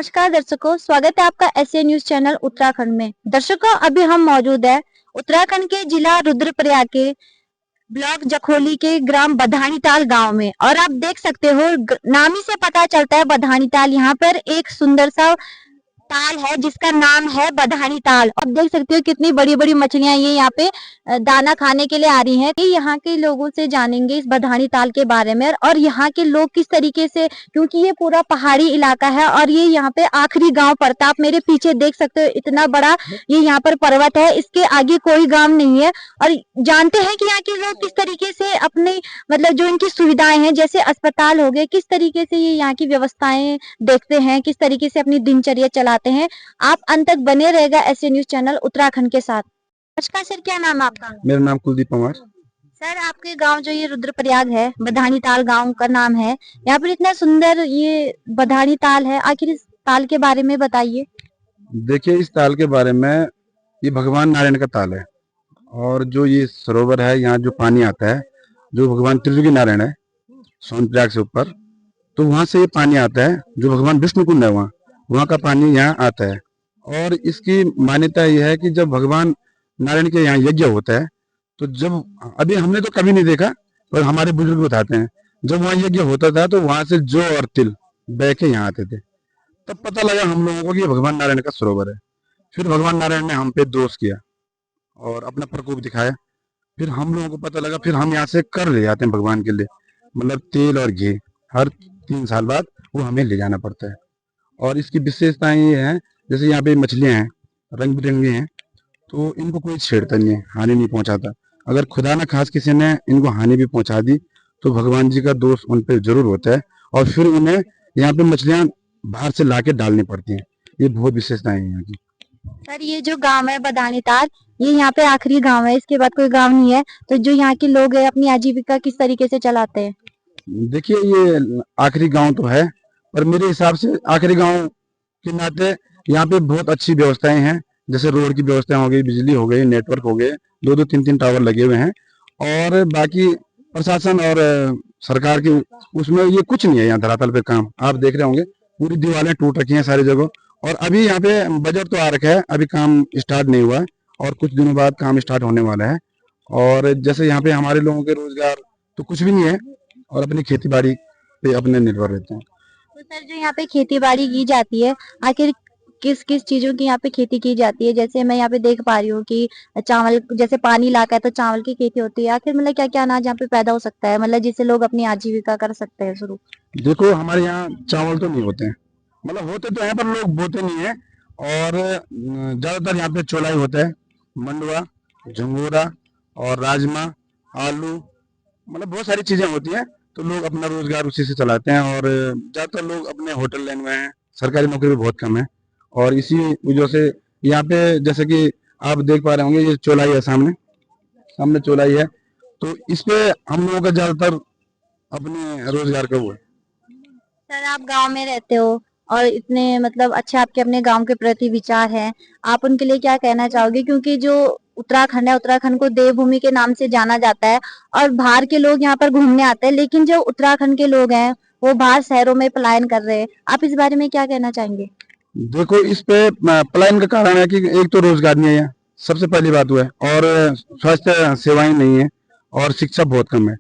नमस्कार दर्शकों, स्वागत है आपका एसए न्यूज चैनल उत्तराखंड में। दर्शकों, अभी हम मौजूद है उत्तराखंड के जिला रुद्रप्रयाग के ब्लॉक जखोली के ग्राम बधानीताल गांव में और आप देख सकते हो नाम ही से पता चलता है बधानीताल। यहाँ पर एक सुंदर सा ताल है जिसका नाम है बधानी ताल। आप देख सकते हो कितनी बड़ी बड़ी मछलियां ये यहाँ पे दाना खाने के लिए आ रही हैं। यहाँ के लोगों से जानेंगे इस बधानी ताल के बारे में और यहाँ के लोग किस तरीके से, क्योंकि ये पूरा पहाड़ी इलाका है और ये यहाँ पे आखिरी गांव पड़ता है। आप मेरे पीछे देख सकते हो इतना बड़ा ये यहाँ पर पर्वत है, इसके आगे कोई गांव नहीं है। और जानते हैं कि यहाँ के लोग किस तरीके से अपने मतलब जो इनकी सुविधाएं हैं जैसे अस्पताल हो गए, किस तरीके से ये यहाँ की व्यवस्थाएं देखते हैं, किस तरीके से अपनी दिनचर्या चलाते हैं। आप अंत तक बने रहेगा एसए न्यूज चैनल उत्तराखंड के साथ। नमस्कार सर, क्या नाम है आपका? मेरा नाम कुलदीप पवार। सर, आपके गांव जो ये रुद्रप्रयाग है, बधानी ताल गांव का नाम है, यहाँ पर इतना सुंदर ये बधानी ताल है, आखिर इस ताल के बारे में बताइए। देखिए, इस ताल के बारे में, ये भगवान नारायण का ताल है और जो ये सरोवर है, यहाँ जो पानी आता है, जो भगवान त्रिजुगी नारायण है सोनप्रयाग से ऊपर, तो वहां से ये पानी आता है। जो भगवान विष्णु कुंड है वहाँ का पानी यहाँ आता है। और इसकी मान्यता यह है कि जब भगवान नारायण के यहाँ यज्ञ होता है, तो जब अभी हमने तो कभी नहीं देखा पर हमारे बुजुर्ग बताते हैं, जब वहाँ यज्ञ होता था तो वहां से जौ और तिल बह के यहाँ आते थे। तब पता लगा हम लोगों को कि भगवान नारायण का सरोवर है। फिर भगवान नारायण ने हम पे दोष किया और अपना प्रकोप दिखाया। फिर हम लोगों को पता लगा, फिर हम यहाँ से कर ले जाते हैं भगवान के लिए, मतलब तेल और घी हर 3 साल बाद वो हमें ले जाना पड़ता है। और इसकी विशेषताएं ये हैं, जैसे यहाँ पे मछलियाँ हैं, रंग बिरंगी हैं, तो इनको कोई छेड़ता नहीं है, हानि नहीं पहुंचाता। अगर खुदा न खास किसी ने इनको हानि भी पहुंचा दी तो भगवान जी का दोष उन पर जरूर होता है और फिर उन्हें यहाँ पे मछलियाँ बाहर से लाके डालनी पड़ती हैं। ये बहुत विशेषताएं हैं यहाँ की। सर, ये जो गांव है बधानी ताल, ये यहाँ पे आखिरी गांव है, इसके बाद कोई गांव नहीं है। तो जो यहाँ के लोग हैं अपनी आजीविका किस तरीके से चलाते हैं? देखिए, ये आखिरी गांव तो है, पर मेरे हिसाब से आखिरी गांव के नाते यहाँ पे बहुत अच्छी व्यवस्थाएं हैं। जैसे रोड की व्यवस्था हो गई, बिजली हो गई, नेटवर्क हो गए, 2-2 3-3 टावर लगे हुए हैं। और बाकी प्रशासन और सरकार की उसमें ये कुछ नहीं है। यहाँ धरातल पे काम आप देख रहे होंगे, पूरी दीवारें टूट रखी हैं सारी जगह। और अभी यहाँ पे बजट तो आ रखा है, अभी काम स्टार्ट नहीं हुआ है और कुछ दिनों बाद काम स्टार्ट होने वाला है। और जैसे यहाँ पे हमारे लोगों के रोजगार तो कुछ भी नहीं है और अपनी खेती बाड़ी पे अपने निर्भर रहते हैं। तो सर, जो यहाँ पे खेती बाड़ी की जाती है, आखिर किस किस चीजों की यहाँ पे खेती की जाती है? जैसे मैं यहाँ पे देख पा रही हूँ कि चावल, जैसे पानी इलाका है तो चावल की खेती होती है। आखिर मतलब क्या क्या अनाज यहाँ पे पैदा हो सकता है, मतलब जिससे लोग अपनी आजीविका कर सकते हैं शुरू? देखो, हमारे यहाँ चावल तो नहीं होते हैं, मतलब होते तो हैं पर लोग बोते नहीं है। और ज्यादातर यहाँ पे चौलाई होता है, मंडुआ, झंगोरा और राजमा, आलू, मतलब बहुत सारी चीजें होती हैं। तो लोग अपना रोजगार उसी से चलाते हैं और ज्यादातर लोग अपने होटल लाइन में हैं। सरकारी नौकरी भी बहुत कम है और इसी वजह से यहाँ पे, जैसे कि आप देख पा रहे होंगे, ये चौलाई है, सामने सामने चौलाई है, तो इस पे हम लोगों का ज्यादातर अपने रोजगार का वो है। सर, आप गांव में रहते हो और इतने मतलब अच्छे आपके अपने गांव के प्रति विचार हैं, आप उनके लिए क्या कहना चाहोगे? क्योंकि जो उत्तराखंड है, उत्तराखंड को देवभूमि के नाम से जाना जाता है और बाहर के लोग यहाँ पर घूमने आते हैं, लेकिन जो उत्तराखंड के लोग हैं वो बाहर शहरों में पलायन कर रहे हैं। आप इस बारे में क्या कहना चाहेंगे? देखो, इस पे पलायन का कारण है कि एक तो रोजगार नहीं है, सबसे पहली बात वो है, और स्वास्थ्य सेवाएं नहीं है और शिक्षा बहुत कम है।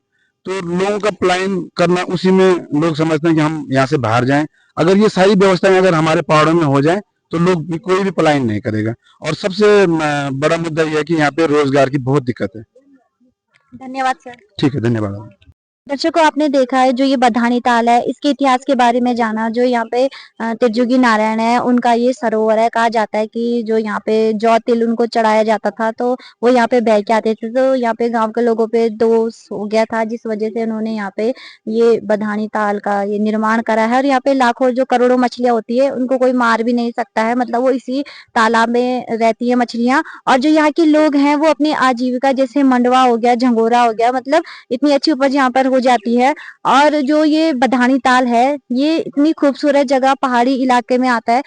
तो लोगों का पलायन करना, उसी में लोग समझते हैं कि हम यहाँ से बाहर जाएं। अगर ये सारी व्यवस्थाएं अगर हमारे पहाड़ों में हो जाए तो लोग भी, कोई भी पलायन नहीं करेगा। और सबसे बड़ा मुद्दा यह है कि यहाँ पे रोजगार की बहुत दिक्कत है। धन्यवाद सर। ठीक है, धन्यवाद। दर्शकों, आपने देखा है जो ये बधानी ताल है, इसके इतिहास के बारे में जाना। जो यहाँ पे त्रिजुगी नारायण है, उनका ये सरोवर है। कहा जाता है कि जो यहाँ पे जौ तिल उनको चढ़ाया जाता था तो वो यहाँ पे बह के आते थे। तो यहाँ पे गांव के लोगों पे दोष हो गया था, जिस वजह से उन्होंने यहाँ पे ये बधानी ताल का ये निर्माण करा है। और यहाँ पे लाखों जो करोड़ों मछलियां होती है, उनको कोई मार भी नहीं सकता है, मतलब वो इसी तालाब में रहती है मछलियां। और जो यहाँ के लोग हैं वो अपनी आजीविका, जैसे मंडवा हो गया, झंगोरा हो गया, मतलब इतनी अच्छी उपज यहाँ पर हो जाती है। और जो ये बधानी ताल है, ये इतनी खूबसूरत जगह पहाड़ी इलाके में आता है।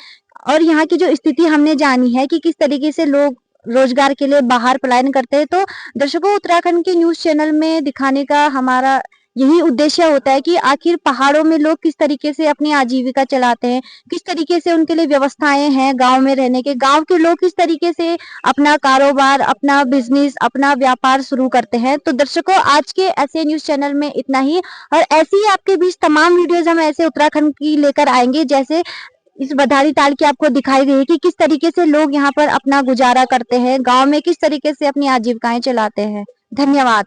और यहाँ की जो स्थिति हमने जानी है कि किस तरीके से लोग रोजगार के लिए बाहर पलायन करते हैं, तो दर्शकों, उत्तराखंड के न्यूज चैनल में दिखाने का हमारा यही उद्देश्य होता है कि आखिर पहाड़ों में लोग किस तरीके से अपनी आजीविका चलाते हैं, किस तरीके से उनके लिए व्यवस्थाएं हैं गांव में रहने के, गांव के लोग किस तरीके से अपना कारोबार, अपना बिजनेस, अपना व्यापार शुरू करते हैं। तो दर्शकों, आज के ऐसे न्यूज चैनल में इतना ही, और ऐसे ही आपके बीच तमाम वीडियोज हम ऐसे उत्तराखंड की लेकर आएंगे, जैसे इस बधाड़ी ताल की आपको दिखाई गई कि किस तरीके से लोग यहाँ पर अपना गुजारा करते हैं, गांव में किस तरीके से अपनी आजीविकाएं चलाते हैं। धन्यवाद।